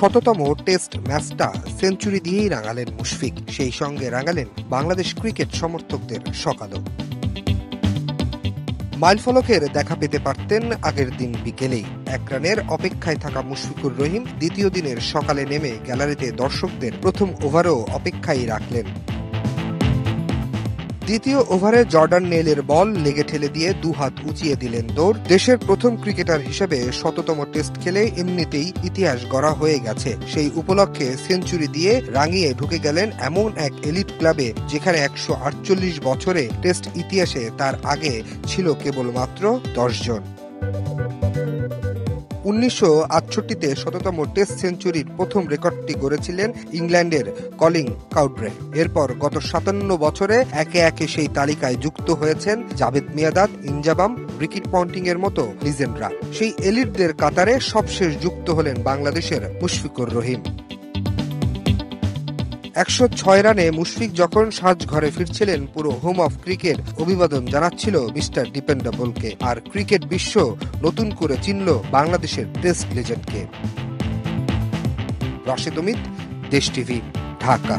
শততম টেস্ট ম্যাচটা সেঞ্চুরি দিয়েই রাঙালেন মুশফিক, সেই সঙ্গে রাঙালেন বাংলাদেশ ক্রিকেট সমর্থকদের সকালও। মাইলফলকের দেখা পেতে পারতেন আগের দিন বিকেলেই। এক রানের অপেক্ষায় থাকা মুশফিকুর রহিম দ্বিতীয় দিনের সকালে নেমে গ্যালারিতে দর্শকদের প্রথম ওভারও অপেক্ষায় রাখলেন। দ্বিতীয় ওভারে জর্ডান নেইলের বল লেগে ঠেলে দিয়ে দুহাত উঁচিয়ে দিলেন দৌড়। দেশের প্রথম ক্রিকেটার হিসেবে শততম টেস্ট খেলে এমনিতেই ইতিহাস গড়া হয়ে গেছে, সেই উপলক্ষে সেঞ্চুরি দিয়ে রাঙিয়ে ঢুকে গেলেন এমন এক এলিট ক্লাবে যেখানে ১৪৮ বছরে টেস্ট ইতিহাসে তার আগে ছিল কেবলমাত্র ১০ জন। ১৯৬৮-তে শততম টেস্ট সেঞ্চুরির প্রথম রেকর্ডটি গড়েছিলেন ইংল্যান্ডের কলিন কাউড্রে। এরপর গত ৫৭ বছরে একে একে সেই তালিকায় যুক্ত হয়েছেন জাভেদ মিয়াঁদাদ, ইনজামাম, রিকি পন্টিং এর মতো লিজেন্ডরা। সেই এলিটদের কাতারে সবশেষ যুক্ত হলেন বাংলাদেশের মুশফিকুর রহিম। ১০৬ রানে মুশফিক যখন সাজঘরে ফিরছিলেন, পুরো হোম অফ ক্রিকেট অভিবাদন জানাচ্ছিল মিস্টার ডিপেন্ডেবলকে, আর ক্রিকেট বিশ্ব নতুন করে চিনল বাংলাদেশের টেস্ট লেজেন্ডকে। রাশেদ অমিত, দেশ টিভি, ঢাকা।